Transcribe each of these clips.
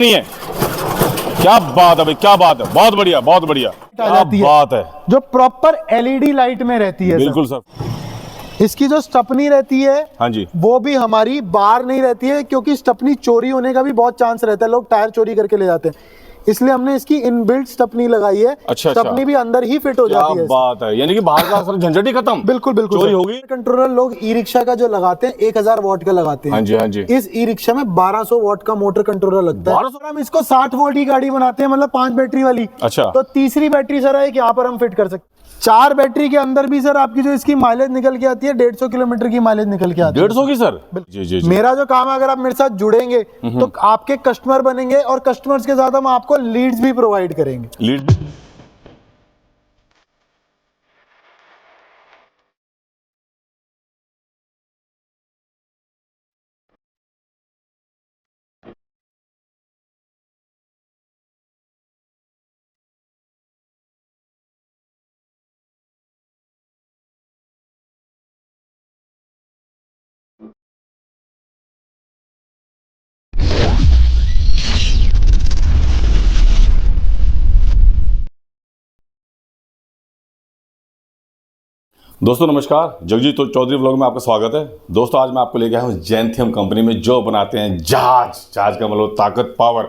नहीं है। क्या बात है भाई, क्या बात है, बहुत बढ़िया बहुत बढ़िया, क्या बात है। जो प्रॉपर एलईडी लाइट में रहती है बिल्कुल सर। इसकी जो स्टपनी रहती है हाँ जी, वो भी हमारी बाहर नहीं रहती है, क्योंकि स्टपनी चोरी होने का भी बहुत चांस रहता है, लोग टायर चोरी करके ले जाते हैं, इसलिए हमने इसकी इनबिल्ट स्टपनी लगाई है। अच्छा, स्टपनी भी अंदर ही फिट हो जाती है। क्या बात है, यानी कि बाहर का सारा झंझट ही खत्म। बिल्कुल बिल्कुल चोरी होगी। कंट्रोलर लोग ई रिक्शा का जो लगाते हैं 1000 वॉट का लगाते हैं। हाँ जी हाँ जी। इस ई रिक्शा में 1200 वॉट का मोटर कंट्रोलर लगता है। 1200? हम इसको 60 वोल्ट की गाड़ी बनाते हैं, मतलब 5 बैटरी वाली। अच्छा। तो तीसरी बैटरी सर है कि यहाँ पर हम फिट कर सकते हैं। 4 बैटरी के अंदर भी सर आपकी जो इसकी माइलेज निकल के आती है 150 किलोमीटर की माइलेज निकल के आती है। 150 की सर? जी जी जी। मेरा जो काम है, अगर आप मेरे साथ जुड़ेंगे तो आपके कस्टमर बनेंगे, और कस्टमर्स के साथ हम आपको लीड्स भी प्रोवाइड करेंगे। लीड दोस्तों नमस्कार, जगजीत चौधरी व्लॉग में आपका स्वागत है। दोस्तों आज मैं आपको लेके आया हूँ ज़ेनथियम कंपनी में, जो बनाते हैं जहाज का मतलब ताकत, पावर।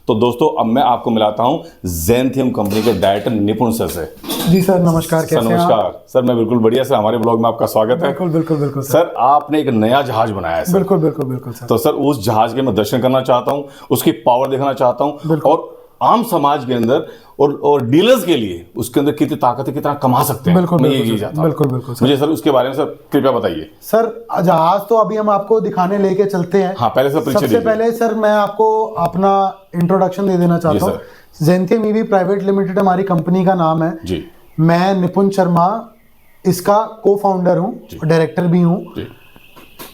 तो दोस्तों अब मैं आपको मिलाता हूँ ज़ेनथियम कंपनी के डायरेक्टर निपुण सर से। जी सर नमस्कार। सर नमस्कार। सर मैं बिल्कुल बढ़िया सर, हमारे ब्लॉग में आपका स्वागत है। बिल्कुल बिल्कुल बिल्कुल सर आपने एक नया जहाज बनाया है सर। बिल्कुल बिल्कुल बिल्कुल सर। तो सर उस जहाज के मैं दर्शन करना चाहता हूँ, उसकी पावर देखना चाहता हूँ, और आम समाज के अंदर और डीलर्स के लिए उसके अंदर कितनी ताकत है, कितना कमा सकते हैं। बिल्कुल मैं ये चाहता हूँ। बिल्कुल बिल्कुल मुझे सर उसके बारे में सर कृपया बताइए। सर जहाज तो अभी हम आपको दिखाने लेके चलते हैं। हाँ पहले सर परिचय सबसे दीजिए। पहले सर मैं आपको अपना इंट्रोडक्शन दे देना चाहता हूँ। ज़ेनथियम ईवी प्राइवेट लिमिटेड हमारी कंपनी का नाम है जी। मैं निपुण शर्मा इसका को फाउंडर हूँ, डायरेक्टर भी हूँ।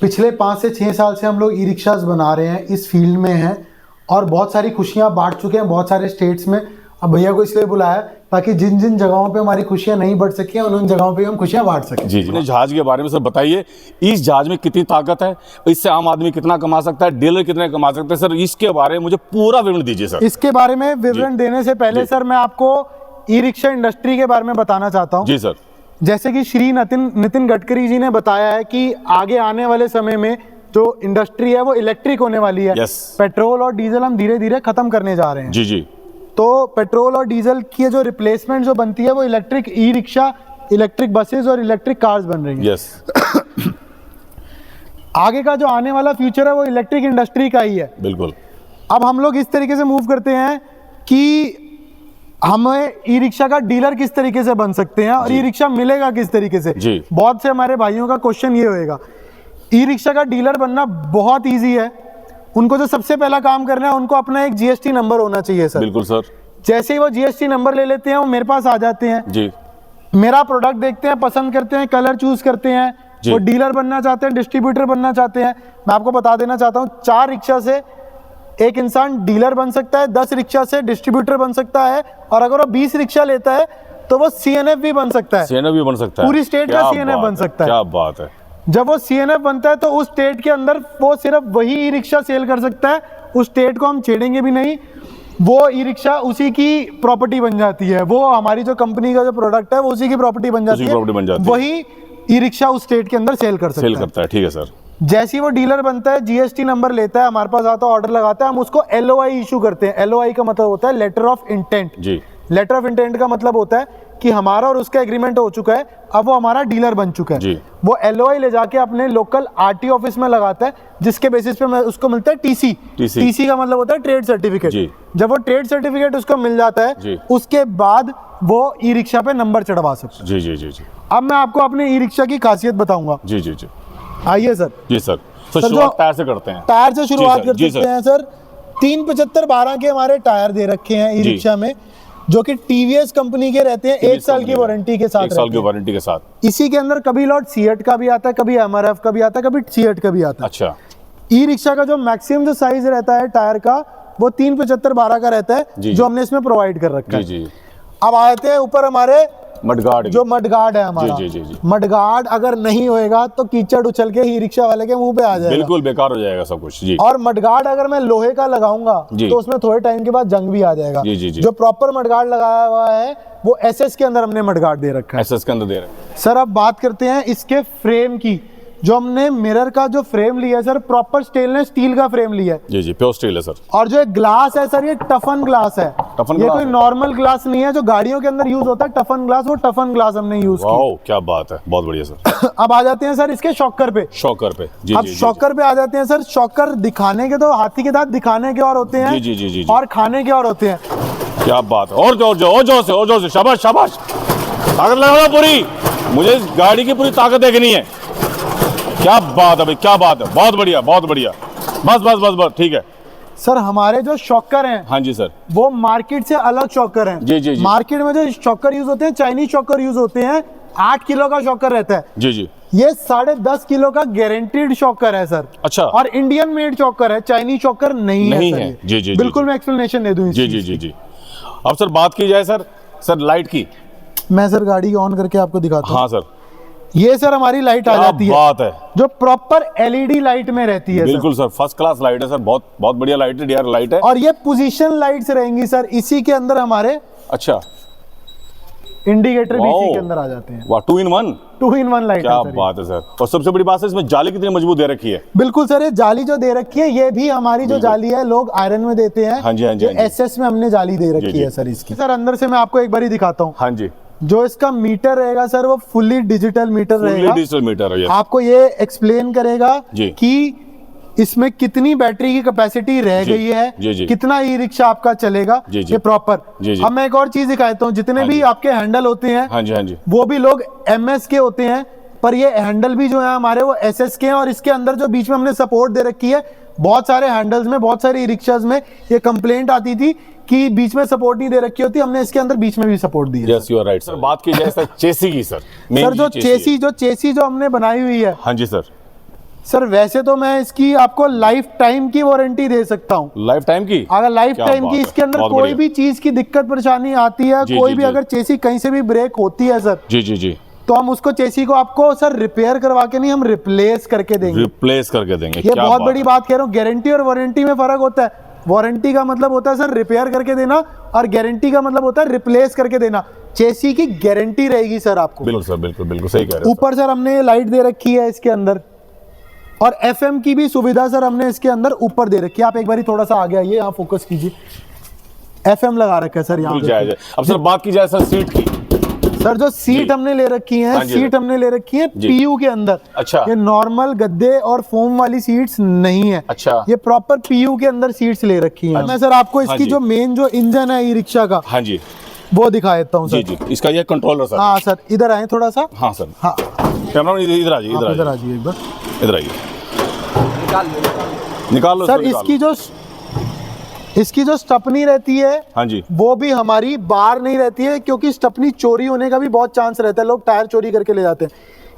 पिछले 5 से 6 साल से हम लोग ई रिक्शाज बना रहे हैं, इस फील्ड में हैं, और बहुत सारी खुशियां बांट चुके हैं बहुत सारे स्टेट्स में। अब भैया को इसलिए बुलाया ताकि जिन जिन जगहों पे हमारी खुशियां नहीं बढ़ सकी उन जगहों पे हम खुशियां बांट सकें। जी जी। जहाज के बारे में सर बताइए, इस जहाज में कितनी ताकत है, इससे आम आदमी कितना कमा सकता है, डीलर कितने कमा सकते हैं, सर इसके बारे में मुझे पूरा विवरण दीजिए सर। इसके बारे में विवरण देने से पहले सर मैं आपको ई रिक्शा इंडस्ट्री के बारे में बताना चाहता हूँ। जी सर। जैसे कि श्री नितिन गडकरी जी ने बताया है कि आगे आने वाले समय में जो इंडस्ट्री है वो इलेक्ट्रिक होने वाली है। पेट्रोल और डीजल हम धीरे धीरे खत्म करने जा रहे हैं। जी जी। तो पेट्रोल और डीजल की जो रिप्लेसमेंट जो बनती है वो electric e rickshaw, electric buses और इलेक्ट्रिक कार्स बन रही हैं। आगे का जो आने वाला फ्यूचर है वो इलेक्ट्रिक इंडस्ट्री का ही है। बिल्कुल। अब हम लोग इस तरीके से मूव करते हैं कि हमें ई रिक्शा का डीलर किस तरीके से बन सकते हैं और ई रिक्शा मिलेगा किस तरीके से। बहुत से हमारे भाइयों का क्वेश्चन ये होएगा, ई रिक्शा का डीलर बनना बहुत ईजी है। उनको जो सबसे पहला काम करना है, उनको अपना एक जीएसटी नंबर होना चाहिए सर। बिल्कुल सर। जैसे ही वो जीएसटी नंबर ले लेते हैं वो मेरे पास आ जाते हैं जी। मेरा प्रोडक्ट देखते हैं, पसंद करते हैं, कलर चूज करते हैं, वो डीलर बनना चाहते हैं, डिस्ट्रीब्यूटर बनना चाहते हैं। मैं आपको बता देना चाहता हूँ 4 रिक्शा से एक इंसान डीलर बन सकता है, 10 रिक्शा से डिस्ट्रीब्यूटर बन सकता है, और अगर वो 20 रिक्शा लेता है तो वो सीएनएफ भी बन सकता है। सीएनएफ भी बन सकता है, पूरी स्टेट का सीएनएफ बन सकता है। क्या बात है। जब वो सीएनएफ बनता है तो उस स्टेट के अंदर वो सिर्फ वही ई रिक्शा सेल कर सकता है, उस स्टेट को हम छेड़ेंगे भी नहीं, वो ई रिक्शा उसी की प्रॉपर्टी बन जाती है। वो हमारी जो कंपनी का जो प्रोडक्ट है वो उसी की प्रॉपर्टी बन जाती है, वही ई रिक्शा उस स्टेट के अंदर सेल करता है। ठीक है सर। जैसे ही वो डीलर बनता है, जीएसटी नंबर लेता है, हमारे पास आता है, ऑर्डर लगाता है, हम उसको एलओआई इशू करते हैं। एलओआई का मतलब होता है लेटर ऑफ इंटेंट। जी। लेटर ऑफ इंटेंट का मतलब होता है कि हमारा और उसका एग्रीमेंट हो चुका है, अब वो हमारा डीलर बन चुका है। जी। वो एलओआई ले जाके अपने लोकल आरटी ऑफिस में लगाता है, जिसके बेसिस पे उसको मिलता है टीसी। टीसी का मतलब होता है ट्रेड सर्टिफिकेट। जब वो ट्रेड सर्टिफिकेट उसको मिल जाता है, उसके बाद वो ई रिक्शा पे नंबर चढ़वा सकता है। जी जी जी जी। अब मैं आपको अपने ई रिक्शा की खासियत बताऊंगा। जी जी जी। आइए सर। जी सर। तो शुरुआत टायर से करते हैं। टायर से शुरुआत कर सकते हैं सर। 375/12 के हमारे टायर दे रखे हैं ई रिक्शा में, जो कि टीवीएस कंपनी के रहते हैं, 1 साल की वारंटी के साथ। 1 साल की वारंटी के साथ। इसी के अंदर कभी लॉट सीएट का भी आता है, कभी एमआरएफ का भी आता है, कभी सीएट का भी आता है। अच्छा। ई रिक्शा का जो मैक्सिमम जो साइज रहता है टायर का वो 375/12 का रहता है, जो हमने इसमें प्रोवाइड कर रखा है। अब आते हैं ऊपर हमारे मडगार्ड जो मडगार्ड है हमारा, जी, जी, जी, जी। मडगार्ड अगर नहीं होएगा तो कीचड़ उछल के ई रिक्शा वाले के मुंह पे आ जाएगा। बिल्कुल बेकार हो जाएगा सब कुछ जी। और मडगार्ड अगर मैं लोहे का लगाऊंगा जी। तो उसमें थोड़े टाइम के बाद जंग भी आ जाएगा। जी, जी, जी। जो प्रॉपर मडगार्ड लगाया हुआ है वो एसएस के अंदर हमने मडगार्ड दे रखा है। एसएस के अंदर दे रहे हैं। सर अब बात करते हैं इसके फ्रेम की। जो हमने मिरर का जो फ्रेम लिया है सर, प्रॉपर स्टेनलेस स्टील का फ्रेम लिया है। जी जी, प्योर स्टील है सर। और जो एक ग्लास है सर, ये टफन ग्लास है। टफन ये ग्लास कोई है। नॉर्मल ग्लास नहीं है जो गाड़ियों के अंदर यूज होता है टफन ग्लास, वो टफन ग्लास हमने यूज किया। वाओ क्या बात है, बहुत बढ़िया सर। अब आ जाते हैं सर इसके शॉकर पे। शॉकर पे जी अब जी, जी, शॉकर पे आ जाते हैं सर। शॉकर दिखाने के तो हाथी के दांत दिखाने के और होते हैं, जी, जी, जी, जी, जी। और खाने के और होते हैं। क्या बात है। और जोर से शाबाश शाबाश, ताकत लगाओ पूरी, मुझे इस गाड़ी की पूरी ताकत देखनी है। क्या बात है भाई, क्या बात है, बहुत बढ़िया बहुत बढ़िया। बस बस बस बस ठीक है। सर हमारे जो शॉकर हैं हाँ जी सर। वो मार्केट से अलग शॉकर हैं। जी, जी, जी। मार्केट में जो शॉकर यूज होते हैं चाइनीज शॉकर यूज होते हैं। 8 किलो का शॉकर रहता है। जी जी। ये 10.5 किलो का गारंटीड शॉकर है सर। अच्छा। और इंडियन मेड शॉकर है, चाइनीज शॉकर नहीं नहीं है है। सर। जी, जी, जी, बिल्कुल जी। मैं एक्सप्लेनेशन दे दूं इस जी चीज जी की। जी जी। अब सर बात की जाए सर लाइट की। मैं सर गाड़ी ऑन करके आपको दिखाता हूँ। हाँ सर। ये सर हमारी लाइट आ क्या जाती है बात है, जो प्रॉपर एलईडी लाइट में रहती है सर। बिल्कुल सर, फर्स्ट क्लास लाइट है सर, बहुत बहुत बढ़िया लाइट है, डीआर लाइट है। और ये पोजीशन लाइट्स रहेंगी सर। इसी के अंदर हमारे अच्छा, इंडिकेटर भी इसी वाओ। के अंदर आ जाते हैं। वाह, 2 in 1। 2 in 1 लाइट क्या है सर ये। बात है सर। और सबसे बड़ी बात है इसमें जाली कितनी मजबूत दे रखी है। बिल्कुल सर, ये जाली जो दे रखी है ये भी हमारी जो बिल्कुल। जाली है लोग आयरन में देते हैं। हाँ जी, हाँ जी, हाँ जी। एसएस में हमने जाली दे रखी जी। है सर इसकी। सर अंदर से मैं आपको एक बार ही दिखाता हूँ। हाँ जी, जो इसका मीटर रहेगा सर वो फुल्ली डिजिटल मीटर फुल्ली रहेगा। डिजिटल मीटर है ये। आपको ये एक्सप्लेन करेगा जी। कि इसमें कितनी बैटरी की कैपेसिटी रह जी, गई है, जी, जी। कितना ई रिक्शा आपका चलेगा, जी, जी। ये प्रॉपर। जी, जी। अब मैं एक और चीज दिखाता हूँ। जितने हाँ भी जी। आपके हैंडल होते हैं हाँ जी हाँ जी। वो भी लोग एमएस के होते हैं, पर ये हैंडल भी जो है हमारे वो एसएस के हैं। और इसके अंदर जो बीच में हमने सपोर्ट दे रखी है, बहुत सारे हैंडल्स में, बहुत सारे ई रिक्शाज में ये कंप्लेंट आती थी कि बीच में सपोर्ट नहीं दे रखी होती। हमने इसके अंदर बीच में भी सपोर्ट दी है। Yes you are right sir. बात की जाए सर चेसी की सर, सर जो चेसी जो हमने बनाई हुई है हाँ जी सर। सर, वैसे तो मैं इसकी आपको लाइफ टाइम की वारंटी दे सकता हूँ। लाइफ टाइम की, अगर लाइफ क्या टाइम बात की है, इसके अंदर बहुत कोई बढ़िया। भी चीज की दिक्कत परेशानी आती है, जी, कोई जी, भी जी। अगर चेसी कहीं से भी ब्रेक होती है सर, जी जी जी, तो हम उसको चेसी को आपको सर रिपेयर करवा के नहीं, हम रिप्लेस करके देंगे। रिप्लेस करके देंगे। ये क्या बहुत बात बड़ी है। बात कह रहा हूँ। गारंटी और वारंटी में फर्क होता है। वारंटी का मतलब होता है सर रिपेयर करके देना, और गारंटी का मतलब होता है रिप्लेस करके देना। चेसी की गारंटी रहेगी सर आपको। बिल्कुल सर, बिल्कुल बिल्कुल सही कह रहे हैं ऊपर सर हमने लाइट दे रखी है इसके अंदर, और एफएम की भी सुविधा सर हमने इसके अंदर ऊपर दे रखी है। आप एक बार थोड़ा सा आगे आइए, यहाँ फोकस कीजिए। एफएम लगा रखा है सर यहाँ बिल्कुल पे। जायज है। अब सर बात की जाए सर सीट की। सर जो सीट जी। हमने ले रखी है, हाँ जी, सीट सर। हमने ले रखी है जी। पीयू के अंदर। अच्छा। ये नॉर्मल गद्दे और फोम वाली सीट्स नहीं है। अच्छा। ये प्रॉपर पीयू के अंदर सीट्स ले रखी हैं। मैं सर आपको हाँ इसकी जी। जो मेन जो इंजन है ई रिक्शा का, हाँ जी वो दिखा देता हूँ जी सर। जी, इसका ये कंट्रोलर सर। हाँ सर, इधर आए थोड़ा सा। हाँ सर, हाँ, कैमरा इधर आ जाइए, आप इधर इधर आ आ जाइए एक बार। इधर आइए, निकाल लो सर इसकी जो स्टपनी रहती है, हाँ जी वो भी हमारी बाहर नहीं रहती है, क्योंकि स्टपनी चोरी होने का भी बहुत चांस रहता है। लोग टायर चोरी करके ले जाते हैं,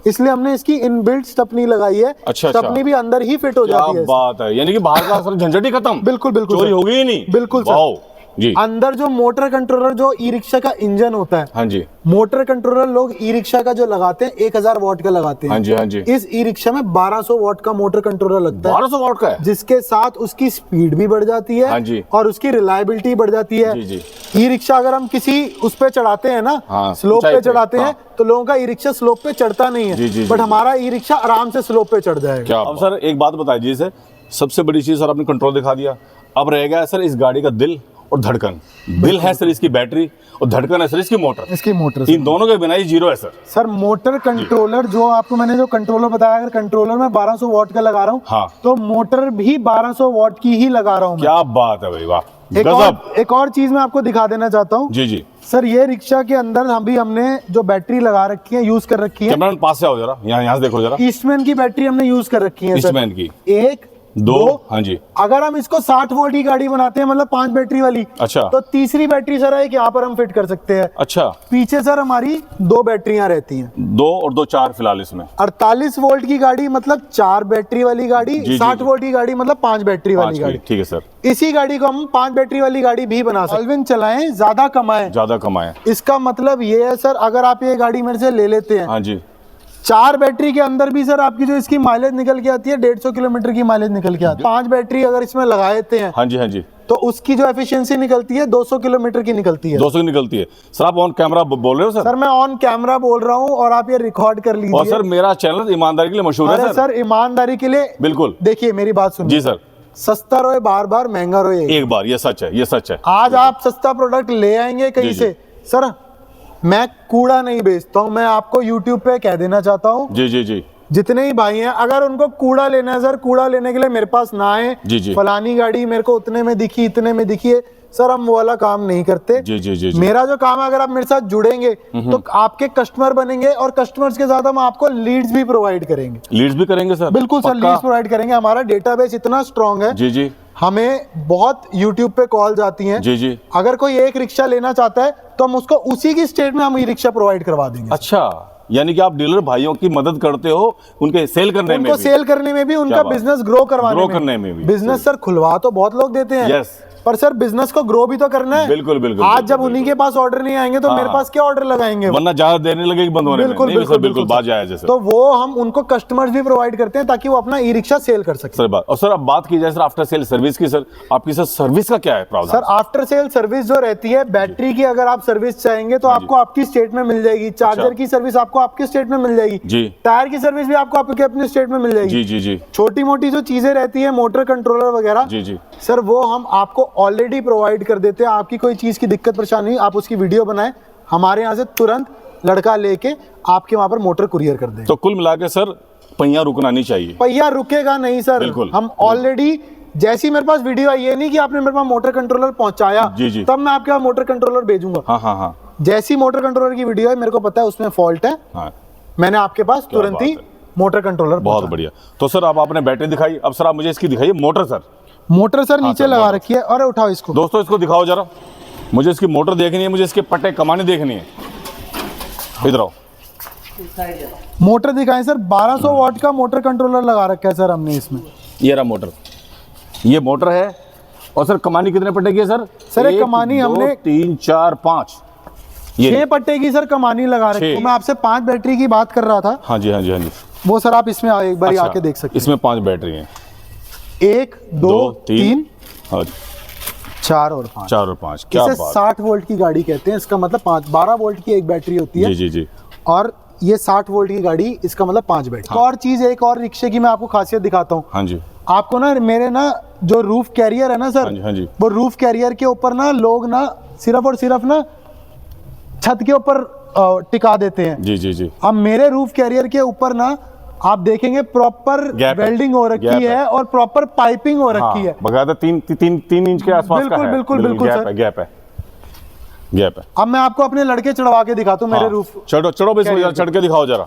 इसलिए हमने इसकी इनबिल्ट स्टपनी लगाई है। अच्छा, स्टपनी भी अंदर ही फिट हो क्या जाती है। बात है, यानी कि बाहर का सर झंझट ही खत्म। बिल्कुल बिल्कुल चोरी सर। होगी ही नहीं। बिल्कुल सर। वाओ जी। अंदर जो मोटर कंट्रोलर जो ई रिक्शा का इंजन होता है, हाँ जी मोटर कंट्रोलर लोग ई रिक्शा का जो लगाते हैं 1000 वॉट का लगाते हैं। हाँ जी हाँ जी। इस ई रिक्शा में 1200 वॉट का मोटर कंट्रोलर लगता है, 1200 वॉट का है। जिसके साथ उसकी स्पीड भी बढ़ जाती है। हाँ जी। और उसकी रिलायबिलिटी बढ़ जाती है। जी, जी। ई रिक्शा अगर हम किसी उस पे चढ़ाते हैं ना, हाँ, स्लोप ऊंचाई पे पे, चढ़ाते हैं, हाँ। तो लोगों का ई रिक्शा स्लोप पे चढ़ता नहीं जी, जी, है, जी, बट जी। हमारा ई रिक्शा आराम से स्लोप पे चढ़ जाएगा। क्या अब सर एक बात बताइए सर, सबसे बड़ी चीज सर आपने कंट्रोल दिखा दिया, अब रहेगा सर इस गाड़ी का दिल और धड़कन। दिल है सर इसकी बैटरी, और धड़कन है सर इसकी मोटर। इसकी मोटर इन दोनों के बिना ही जीरो है सर। सर मोटर कंट्रोलर जो आपको मैंने जो कंट्रोलर बताया, अगर कंट्रोलर में 1200 वॉट का लगा रहा हूँ, हाँ। तो मोटर भी 1200 वॉट की ही लगा रहा हूँ। क्या बात है भाई, वाह गजब। एक और चीज मैं आपको दिखा देना चाहता हूँ। जी जी, सर ये रिक्शा के अंदर हमने जो बैटरी लगा रखी है, यूज कर रखी है, कैमरा पास से आओ जरा, यहाँ से देखो जरा। ईस्टमैन की बैटरी हमने यूज कर रखी है सर। ईस्टमैन की। 1, दो, हाँ जी। अगर हम इसको 60 वोल्ट की गाड़ी बनाते हैं, मतलब 5 बैटरी वाली, अच्छा। तो तीसरी बैटरी सर एक यहाँ पर हम फिट कर सकते हैं। अच्छा, पीछे सर हमारी 2 बैटरियां रहती हैं, 2 और 2 4 फिलहाल इसमें। 48 वोल्ट की गाड़ी मतलब 4 बैटरी वाली गाड़ी, जी, 60 जी। वोल्ट की गाड़ी मतलब 5 बैटरी वाली गाड़ी। ठीक है सर। इसी गाड़ी को हम 5 बैटरी वाली गाड़ी भी बना सकते हैं। सॉल्वेंट चलाएं, ज्यादा कमाएं। ज्यादा कमाए। इसका मतलब ये है सर, अगर आप ये गाड़ी मेरे से ले लेते हैं, हाँ जी। 4 बैटरी के अंदर भी सर आपकी जो इसकी माइलेज निकल के आती है 150 किलोमीटर की माइलेज निकल के आती है। 5 बैटरी अगर इसमें लगा देते हैं, हाँ जी, हाँ जी, तो उसकी जो एफिशिएंसी निकलती है 200 किलोमीटर की निकलती है। 200 की निकलती है। सर आप ऑन कैमरा बोल रहे हो सर? सर मैं ऑन कैमरा बोल रहा हूँ और आप ये रिकॉर्ड कर लीजिए। और सर मेरा चैनल ईमानदारी के लिए मशहूर है अरे सर ईमानदारी के लिए, बिल्कुल। देखिए मेरी बात सुनिए जी सर। सस्ता रोए बार बार, महंगा रोए एक बार, ये सच है, ये सच है। आज आप सस्ता प्रोडक्ट ले आएंगे कहीं जी, जी। से। सर मैं कूड़ा नहीं बेचता हूँ, मैं आपको यूट्यूब पे कह देना चाहता हूँ, जी जी जी। जितने ही भाई हैं, अगर उनको कूड़ा लेना है सर, कूड़ा लेने के लिए मेरे पास ना आए। जी, जी। फलानी गाड़ी मेरे को उतने में दिखी, इतने में दिखी है, सर हम वो वाला काम नहीं करते। जी जी जी जी। मेरा जो काम है, अगर आप मेरे साथ जुड़ेंगे तो आपके कस्टमर बनेंगे, और कस्टमर्स के साथ हम आपको लीड्स भी प्रोवाइड करेंगे। लीड्स भी करेंगे सर? बिल्कुल सर, लीड्स प्रोवाइड करेंगे। हमारा डेटाबेस इतना स्ट्रांग है, जी जी हमें बहुत यूट्यूब पे कॉल आती हैं। जी जी। अगर कोई एक रिक्शा लेना चाहता है तो हम उसको उसी की स्टेट में हम ई रिक्शा प्रोवाइड करवा देंगे। अच्छा, यानी कि आप डीलर भाइयों की मदद करते हो, उनके सेल करने में उनको भी। सेल करने में भी, उनका बात। बिजनेस ग्रो करने में भी। बिजनेस सर खुलवा तो बहुत लोग देते हैं, यस। पर सर बिजनेस को ग्रो भी तो करना है। बिल्कुल बिल्कुल। आज बिल्कुल, जब उन्हीं के पास ऑर्डर नहीं आएंगे तो हाँ, मेरे पास क्या ऑर्डर लगाएंगे? वरना ज्यादा देने लगेगी बंद होने में। बिल्कुल नहीं, बिल्कुल सर, बिल्कुल बात जायज है सर। तो वो हम उनको कस्टमर्स भी प्रोवाइड करते हैं ताकि वो अपना ई रिक्शा सेल कर सके। सर बात, और सर अब बात की जाए सर आफ्टर सेल सर्विस की, सर आपकी सर सर्विस का क्या है प्रावधान? सर आफ्टर सेल सर्विस जो रहती है, बैटरी की अगर आप सर्विस चाहेंगे तो आपको आपकी स्टेट में मिल जाएगी। चार्जर की सर्विस आपको आपकी स्टेट में मिल जाएगी जी। टायर की सर्विस भी आपको आपके अपने स्टेट में मिल जाएगी। जी जी जी छोटी मोटी जो चीजें रहती है, मोटर कंट्रोलर वगैरह, जी जी। सर वो हम आपको ऑलरेडी प्रोवाइड कर देते हैं। आपकी कोई चीज की दिक्कत परेशानी, आप उसकी वीडियो बनाएं, हमारे यहाँ से तुरंत लड़का लेके आपके वहां पर मोटर कुरियर कर देंगे। तो कुल मिला के सर पहिया रुकना नहीं चाहिए। पहिया रुकेगा नहीं सर। बिल्कुल। हम ऑलरेडी, जैसी मेरे पास वीडियो आई है, नहीं कि आपने मेरे पास मोटर कंट्रोलर पहुंचाया जी, जी। तब मैं आपके पास मोटर कंट्रोलर भेजूंगा। हाँ हाँ हाँ जैसी मोटर कंट्रोलर की वीडियो है, मेरे को पता है उसमें फॉल्ट है, हाँ। मैंने आपके पास तुरंत ही बात मोटर कंट्रोलर बहुत पहुंचा। बढ़िया। तो सर अब आपने बैटरी दिखाई, अब सर आप मुझे इसकी दिखाइए मोटर सर। मोटर सर नीचे सर, लगा मोटर। रखी है। अरे उठाओ इसको दोस्तों इसको दिखाओ जरा, मुझे इसकी मोटर देखनी है, मुझे इसके पट्टे कमाने देखनी है। इधर आओ। मोटर दिखाएं सर। 1200 वॉट का मोटर कंट्रोलर लगा रखा है सर हमने इसमें। ये रहा मोटर, ये मोटर है। और सर कमानी कितने पट्टे की है सर? सर, एक कमानी हमने 3 4 5 ये 6 पट्टे की सर कमानी लगा रखी है। छह। मैं आपसे 5 बैटरी की बात कर रहा था, हाँ जी हाँ जी हाँ जी। वो सर आप इसमें एक बार अच्छा, आके देख सकते इसमें 5 बैटरी हैं। हैं। 1 2 3 हाँ 4 और 5। 4 और 5 क्या इसे बात। 60 वोल्ट की गाड़ी कहते हैं। इसका मतलब 12 वोल्ट की एक बैटरी होती है, जी जी जी और ये 60 वोल्ट की गाड़ी, इसका मतलब 5 बैटरी। और चीज, एक और रिक्शे की मैं आपको खासियत दिखाता हूँ। हाँ जी आपको ना, मेरे ना जो रूफ कैरियर है ना सर, हाँ जी हाँ जी। वो रूफ कैरियर के ऊपर ना लोग ना सिर्फ और सिर्फ ना छत के ऊपर टिका देते हैं। जी जी जी। अब मेरे रूफ कैरियर के ऊपर ना आप देखेंगे प्रॉपर गैप है। वेल्डिंग हो गैप रखी है। है और प्रॉपर पाइपिंग हो रखी है। बकायदा 3 इंच के आसपास का बिल्कुल, है। बिल्कुल, बिल्कुल, गैप सर। है, गैप है, गैप है। अब मैं आपको अपने लड़के चढ़वा के दिखाता हूँ मेरे हाँ, रूफ। चढ़ो चढ़ो बस, कैरियर चढ़ के दिखाओ जरा,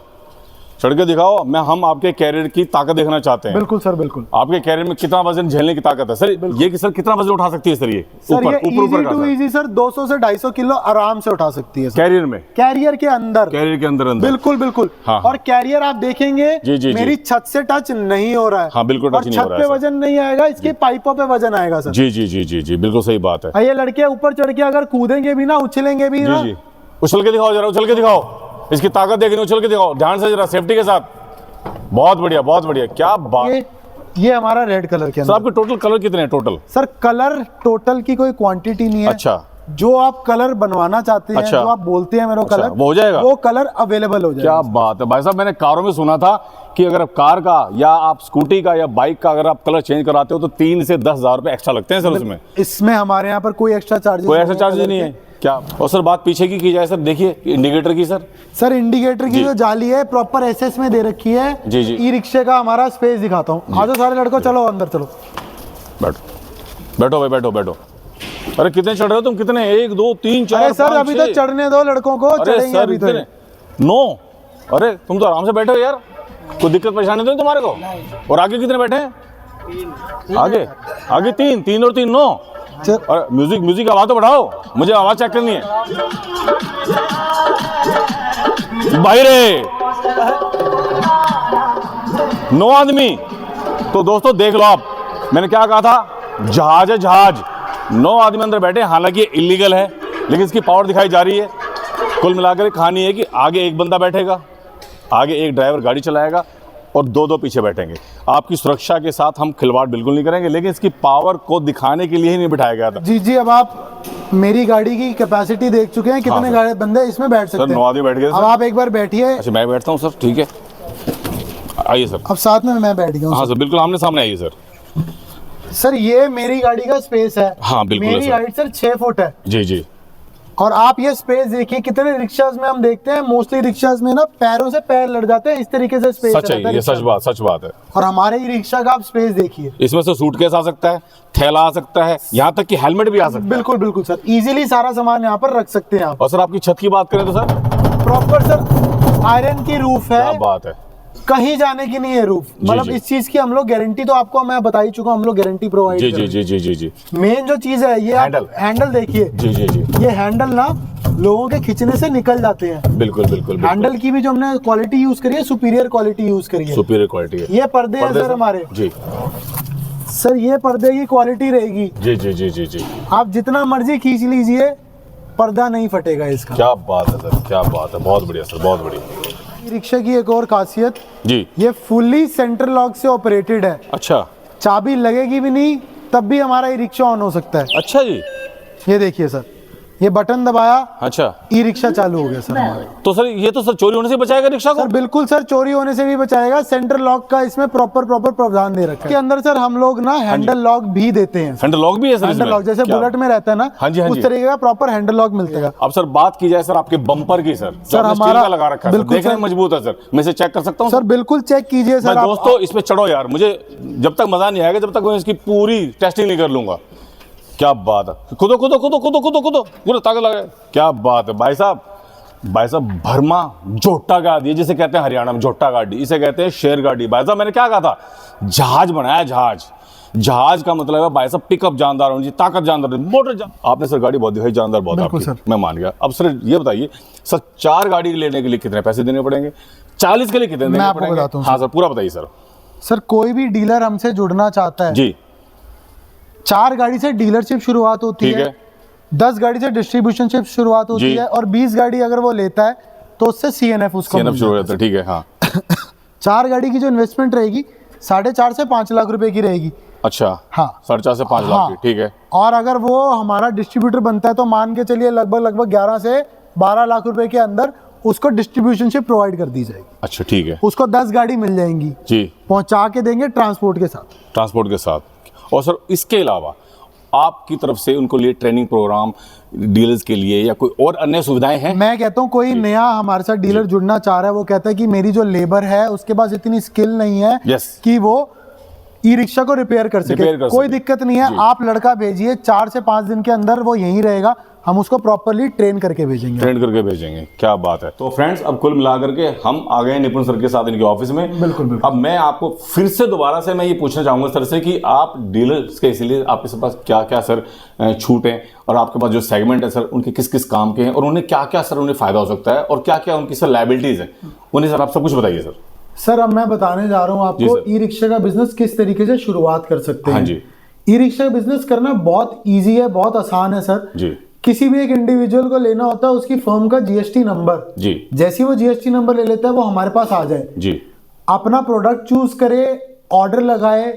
चढ़ के दिखाओ। हम आपके कैरियर की ताकत देखना चाहते हैं। बिल्कुल सर, बिल्कुल। आपके कैरियर में कितना वजन झेलने की ताकत है सर? ये कि सर कितना वजन उठा सकती है सर? ये सर ऊपर ये ऊपर ऊपर इजी का टू सर? इजी सर 200 से 250 किलो आराम से उठा सकती है सर। कैरियर में, कैरियर के अंदर, कैरियर के अंदर अंदर। बिल्कुल बिल्कुल। हाँ, और कैरियर आप देखेंगे जी, जी, मेरी छत से टच नहीं हो रहा है। हाँ, बिल्कुल और टच नहीं हो छत रहा पे है, सर। वजन नहीं आएगा, इसके पाइपों पे वजन आएगा सर। जी जी जी जी जी, बिल्कुल सही बात है। ये लड़के ऊपर चढ़ के अगर कूदेंगे भी ना, उछलेंगे भी जी ना, जी, उछल के दिखाओ जरा, उछल के दिखाओ। इसकी ताकत देखनी, उछल के दिखाओ ध्यान से जरा, सेफ्टी के साथ। बहुत बढ़िया, बहुत बढ़िया, क्या बात। ये हमारा रेड कलर के सर अंदर। आपके टोटल कलर कितने हैं टोटल? सर कलर टोटल की कोई क्वांटिटी नहीं है। अच्छा, जो आप कलर बनवाना चाहते हैं, अच्छा। जो आप बोलते हैं मेरे को अच्छा, कलर, वो हो जाएगा? वो कलर अवेलेबल हो जाएगा। क्या बात है भाई साहब। मैंने कारों में सुना था कि अगर आप कार का या आप स्कूटी का या बाइक का अगर आप कलर चेंज कराते हो तो 3 से 10,000 रुपए एक्स्ट्रा लगते हैं सर उसमें। इसमें हमारे यहाँ पर कोई एक्स्ट्रा चार्जेस, कोई ऐसा चार्ज नहीं है क्या? और सर बात पीछे की जाए सर, देखिए इंडिकेटर की सर। सर इंडिकेटर की जी। जो जाली है प्रॉपर एसएस में दे रखी है। जी, जी। ई रिक्शे का हमारा स्पेस दिखाता हूँ। आ जाओ सारे लड़कों, चलो अंदर चलो। बैठो बैठो भाई, बैठो बैठो। अरे कितने चढ़ रहे हो तुम? कितने? 1 2 3 4 अरे सर 5 अभी तो 6। चढ़ने दो लड़कों को, अरे चढ़ेंगे सर अभी तो। इतने 9। अरे तुम तो आराम से बैठे हो यार, कोई दिक्कत परेशानी तो नहीं तुम्हारे को? और आगे कितने बैठे हैं? आगे आगे 3 3 और 3 9। और म्यूजिक आवाज तो बढ़ाओ, मुझे आवाज चेक करनी है भाई रे। 9 आदमी। तो दोस्तों देख लो आप, मैंने क्या कहा था, जहाज है जहाज। 9 आदमी अंदर बैठे, हालांकि इलीगल है लेकिन इसकी पावर दिखाई जा रही है। कुल मिलाकर कहानी है कि आगे एक बंदा बैठेगा, आगे एक ड्राइवर गाड़ी चलाएगा और 2 पीछे बैठेंगे। आपकी सुरक्षा के साथ हम खिलवाड़ बिल्कुल नहीं करेंगे, लेकिन इसकी पावर को दिखाने के लिए ही नहीं बिठाया गया था। जी अब आप मेरी गाड़ी की कैपेसिटी देख चुके हैं, कितने गाड़ी बंदे इसमें बैठ सकते हैं। सर 9 आदमी बैठ गए। अब आप एक बार बैठिए। अच्छा मैं बैठता हूँ सर, ठीक है आइए सर। अब साथ में मैं बैठ गया हूँ। हाँ सर बिल्कुल आमने सामने आइए सर। सर ये मेरी गाड़ी का स्पेस है। हाँ बिल्कुल मेरी हाइट सर 6 फुट है। जी। और आप ये स्पेस देखिए, कितने रिक्शाज में हम देखते हैं, मोस्टली रिक्शाज में ना पैरों से पैर लड़ जाते हैं, इस तरीके से स्पेस सच है, ये सच बात है। और हमारे ई रिक्शा का आप स्पेस देखिए, इसमें से सूटकेस आ सकता है, थैला आ सकता है, यहाँ तक कि हेलमेट भी आ सकता है। बिल्कुल सर, इजीली सारा सामान यहाँ पर रख सकते हैं आप। और सर आपकी छत की बात करें तो सर प्रॉपर सर आयरन की रूफ है। क्या बात है, कहीं जाने की नहीं है रूफ। मतलब इस चीज की हम लोग गारंटी, तो आपको मैं बता ही चुका हूं, हम लोग गारंटी प्रोवाइड जी। मेन जो चीज है ये हैंडल देखिए। जी। ये हैंडल ना लोगों के खींचने से निकल जाते हैं। बिल्कुल। हैंडल की भी जो हमने क्वालिटी यूज करी है, सुपीरियर क्वालिटी यूज करी है। सुपीरियर क्वालिटी है। ये पर्दे हैं सर हमारे। जी सर ये पर्दे की क्वालिटी रहेगी। जी। आप जितना मर्जी खींच लीजिए, पर्दा नहीं फटेगा इसका। क्या बात है सर, क्या बात है, बहुत बढ़िया सर, बहुत बढ़िया। रिक्शा की एक और खासियत जी, ये फुल्ली सेंटर लॉक से ऑपरेटेड है। अच्छा, चाबी लगेगी भी नहीं तब भी हमारा ई रिक्शा ऑन हो सकता है। अच्छा जी, ये देखिए सर, ये बटन दबाया, अच्छा, ई रिक्शा चालू हो गया सर हमारा। तो सर ये तो सर चोरी होने से बचाएगा रिक्शा को? सर बिल्कुल सर, चोरी होने से भी बचाएगा। सेंटर लॉक का इसमें प्रॉपर प्रावधान दे रखा है। के अंदर सर हम लोग ना हैंडल लॉक भी देते हैं। हैंडल लॉक भी है सर? हैंडल लॉक जैसे बुलेट में रहता है ना, उस तरीके का प्रॉपर हैंडल लॉक मिलता। अब सर बात की जाए सर आपके बम्पर की, सर हमारा लगा रखा है, देखने में मजबूत है सर, मैं इसे चेक कर सकता हूँ? सर बिल्कुल चेक कीजिए सर। दोस्तों इस पे चढ़ो यार, मुझे जब तक मजा नहीं आएगा जब तक मैं इसकी पूरी टेस्टिंग नहीं कर लूंगा। क्या बात है, कूदो ताकत लगा। क्या बात है भाई साहब भरमा झोटा गाड़ी है, जिसे कहते हैं हरियाणा में झोटा गाड़ी, इसे कहते हैं शेर गाड़ी। भाई साहब मैंने क्या कहा था, जहाज बनाया, जहाज का मतलब है भाई साहब पिकअप जानदार होनी चाहिए, ताकत जानदार, मोटर आपने सर गाड़ी बहुत दिखाई, जानदार बहुत आपकी, मैं मान गया। अब सर ये बताइए सर, 4 गाड़ी लेने के लिए कितने पैसे देने पड़ेंगे, 40 के लिए कितने देने पड़ेंगे? बताता हूँ। हाँ सर पूरा बताइए सर। सर कोई भी डीलर हमसे जुड़ना चाहता है जी, 4 गाड़ी से डीलरशिप शुरुआत होती है, 10 गाड़ी से डिस्ट्रीब्यूशनशिप शुरुआत होती है, और 20 गाड़ी अगर वो लेता है तो उससे सीएनएफ उसको शुरू हो जाता है। ठीक है, हाँ। 4 गाड़ी की जो इन्वेस्टमेंट रहेगी 4.5 से 5 लाख रुपए की रहेगी। अच्छा, हाँ, 4.5 से 5 लाख की, ठीक है। और अगर वो हमारा डिस्ट्रीब्यूटर बनता है तो मान के चलिए लगभग 11 से 12 लाख रुपए के अंदर उसको डिस्ट्रीब्यूशनशिप प्रोवाइड कर दी जाएगी। अच्छा ठीक है, उसको 10 गाड़ी मिल जाएंगी जी, पहुंचा के देंगे ट्रांसपोर्ट के साथ। और सर इसके अलावा आपकी तरफ से उनको लिए ट्रेनिंग प्रोग्राम डीलर्स के लिए या कोई और अन्य सुविधाएं हैं? मैं कहता हूं कोई नया हमारे साथ डीलर जुड़ना चाह रहा है, वो कहता है कि मेरी जो लेबर है उसके पास इतनी स्किल नहीं है कि वो ई रिक्शा को रिपेयर कर सके, कोई दिक्कत नहीं है। आप लड़का भेजिए, 4 से 5 दिन के अंदर वो यहीं रहेगा, हम उसको प्रॉपर्ली ट्रेन करके भेजेंगे। क्या बात है। तो फ्रेंड्स अब कुल मिलाकर के हम आ गए निपुण सर के साथ इनके ऑफिस में। बिल्कुल। अब मैं आपको फिर से दोबारा से मैं ये पूछना चाहूंगा सर से कि आप डीलर्स के, इसलिए आपके पास क्या क्या सर छूट है, और आपके पास जो सेगमेंट है सर उनके किस किस काम के हैं, और उन्हें क्या क्या सर उन्हें फायदा हो सकता है, और क्या क्या उनकी सर लायबिलिटीज है, उन्हें सर आप सब कुछ बताइए सर। सर अब मैं बताने जा रहा हूँ आपको ई रिक्शा का बिजनेस किस तरीके से शुरुआत कर सकते हैं। हाँ जी, ई रिक्शा का बिजनेस करना बहुत ईजी है, बहुत आसान है सर जी। किसी भी एक इंडिविजुअल को लेना होता है उसकी फर्म का जीएसटी नंबर जी, जैसे वो जीएसटी नंबर ले लेता है वो हमारे पास आ जाए जी, अपना प्रोडक्ट चूज करे, ऑर्डर लगाए,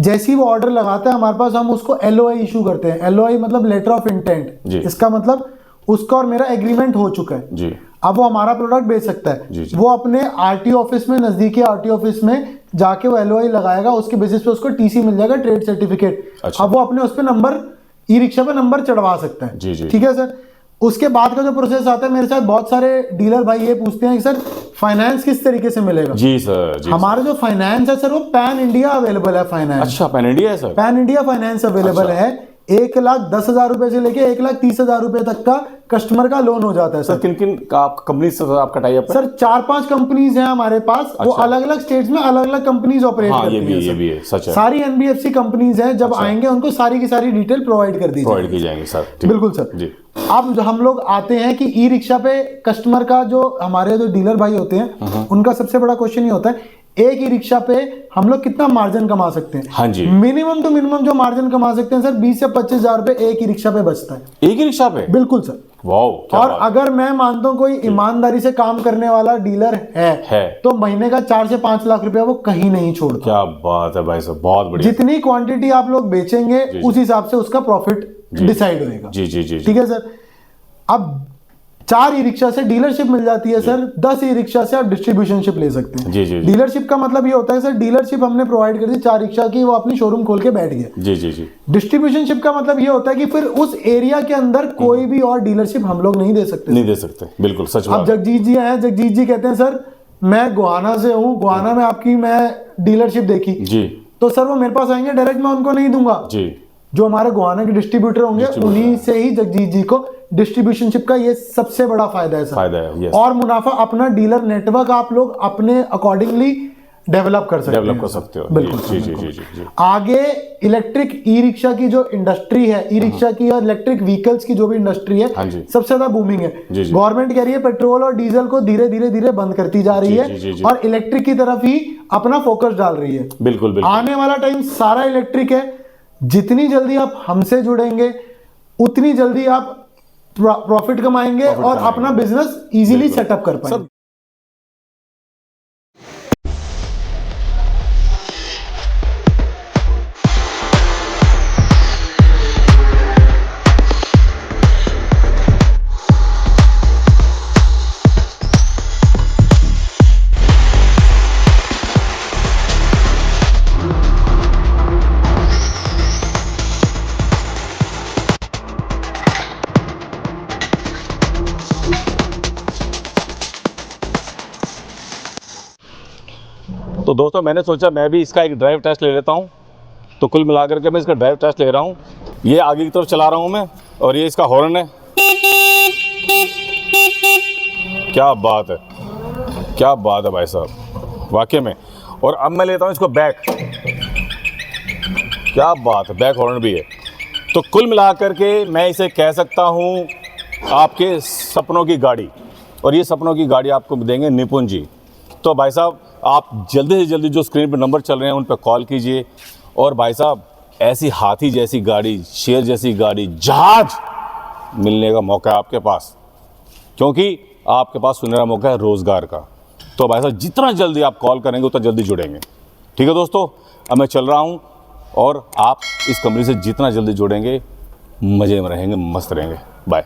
जैसे ही वो ऑर्डर लगाता है हमारे पास हम उसको एलओआई इशू करते हैं। एलओआई मतलब लेटर ऑफ इंटेंट, इसका मतलब उसका और मेरा एग्रीमेंट हो चुका है जी, अब वो हमारा प्रोडक्ट बेच सकता है जी। वो अपने आरटीओ ऑफिस में, नजदीकी आरटीओ ऑफिस में जाके वो एलओआई लगाएगा, उसके बेसिस पे उसको टीसी मिल जाएगा, ट्रेड सर्टिफिकेट। अब वो अपने उस पे नंबर, ई रिक्शा पे नंबर चढ़वा सकता है जी, ठीक है सर। उसके बाद का जो प्रोसेस आता है, मेरे साथ बहुत सारे डीलर भाई ये पूछते हैं कि सर फाइनेंस किस तरीके से मिलेगा? जी सर, हमारा जो फाइनेंस है सर वो पैन इंडिया अवेलेबल है फाइनेंस। अच्छा, पैन इंडिया है sir? Pan India finance available है। 1,10,000 रुपए से लेके 1,30,000 रुपए तक का कस्टमर का लोन हो जाता है सर सर। किन किन का कंपनी से आपका टाई अप है? सर 4-5 कंपनीज हैं हमारे पास, वो अलग अलग स्टेट्स में अलग अलग कंपनीज ऑपरेट हाँ करती ये हैं भी सर। ये भी है, सच है। सारी एनबीएफसी कंपनीज हैं, जब आएंगे उनको सारी की सारी डिटेल प्रोवाइड कर दी प्रोवाइड जाएगी। की जाएंगे सर, ठीक। बिल्कुल सर जी अब हम लोग आते हैं कि ई रिक्शा पे कस्टमर का, जो हमारे जो डीलर भाई होते हैं उनका सबसे बड़ा क्वेश्चन ये होता है, एक ई रिक्शा पे हम लोग कितना मार्जिन कमा सकते हैं? हाँ जी। मिनिमम टू मिनिमम जो मार्जिन कमा सकते हैं सर 20 से 25,000 रुपए एक ही रिक्शा पे बचता है। एक ही रिक्शा पे? बिल्कुल सर। वाओ, क्या और बात। अगर मैं मानता हूं कोई ईमानदारी से काम करने वाला डीलर है तो महीने का 4 से 5 लाख रुपया वो कहीं नहीं छोड़ता। क्या बात है भाई साहब, बहुत बढ़िया। जितनी क्वांटिटी आप लोग बेचेंगे उस हिसाब से उसका प्रॉफिट डिसाइड होएगा। जी जी जी ठीक है सर। अब 4 ई रिक्शा से डीलरशिप मिल जाती है सर, 10 ई रिक्शा से आप डिस्ट्रीब्यूशनशिप ले सकते हैं। जी जी जी डीलरशिप का मतलब ये होता है सर, डीलरशिप हमने प्रोवाइड कर दी 4 रिक्शा की, वो अपनी शोरूम खोल के बैठ गया। जी जी जी। डिस्ट्रीब्यूशनशिप का मतलब ये होता है कि फिर उस एरिया के अंदर कोई भी और डीलरशिप हम लोग नहीं दे सकते। नहीं दे सकते, बिल्कुल सच अब बात। जगजीत जी आए, जगजीत जी कहते हैं सर मैं गोहाना से हूँ, गोहाना में आपकी मैं डीलरशिप देखी, जी तो सर वो मेरे पास आएंगे डायरेक्ट, मैं उनको नहीं दूंगा। जी जो हमारे गोहाना के डिस्ट्रीब्यूटर होंगे उन्हीं से ही जगजीत जी को डिस्ट्रीब्यूशनशिप का ये सबसे बड़ा फायदा है सर। फायदा है, yes। और मुनाफा अपना डीलर नेटवर्क आप लोग अपने अकॉर्डिंगली डेवलप कर सकते डेवलप हैं कर सर। सकते हो। बिल्कुल जी सर, जी बिल्कुल। जी जी जी। आगे इलेक्ट्रिक ई रिक्शा की जो इंडस्ट्री है, ई रिक्शा की और इलेक्ट्रिक व्हीकल्स की जो भी इंडस्ट्री है, हाँ जी। सबसे ज्यादा बूमिंग है। जी जी। गवर्नमेंट कह रही है पेट्रोल और डीजल को धीरे धीरे धीरे बंद करती जा रही जी है जी जी जी। और इलेक्ट्रिक की तरफ ही अपना फोकस डाल रही है। बिल्कुल बिल्कुल। आने वाला टाइम सारा इलेक्ट्रिक है। जितनी जल्दी आप हमसे जुड़ेंगे उतनी जल्दी आप प्रॉफिट कमाएंगे और अपना बिजनेस इजीली सेटअप कर पाएंगे। तो दोस्तों मैंने सोचा मैं भी इसका एक ड्राइव टेस्ट ले लेता हूँ। तो कुल मिलाकर के मैं इसका ड्राइव टेस्ट ले रहा हूँ। ये आगे की तरफ चला रहा हूँ मैं, और ये इसका हॉर्न है। क्या बात है, क्या बात है भाई साहब, वाकई में। और अब मैं लेता हूँ इसको बैक। क्या बात है, बैक हॉर्न भी है। तो कुल मिलाकर के मैं इसे कह सकता हूँ आपके सपनों की गाड़ी। और ये सपनों की गाड़ी आपको देंगे निपुण जी। तो भाई साहब आप जल्दी से जल्दी जो स्क्रीन पर नंबर चल रहे हैं उन पर कॉल कीजिए। और भाई साहब ऐसी हाथी जैसी गाड़ी, शेर जैसी गाड़ी, जहाज मिलने का मौका है आपके पास, क्योंकि आपके पास सुनहरा मौका है रोज़गार का। तो भाई साहब जितना जल्दी आप कॉल करेंगे उतना जल्दी जुड़ेंगे। ठीक है दोस्तों, अब मैं चल रहा हूँ और आप इस कंपनी से जितना जल्दी जुड़ेंगे मज़े में रहेंगे, मस्त रहेंगे। बाय।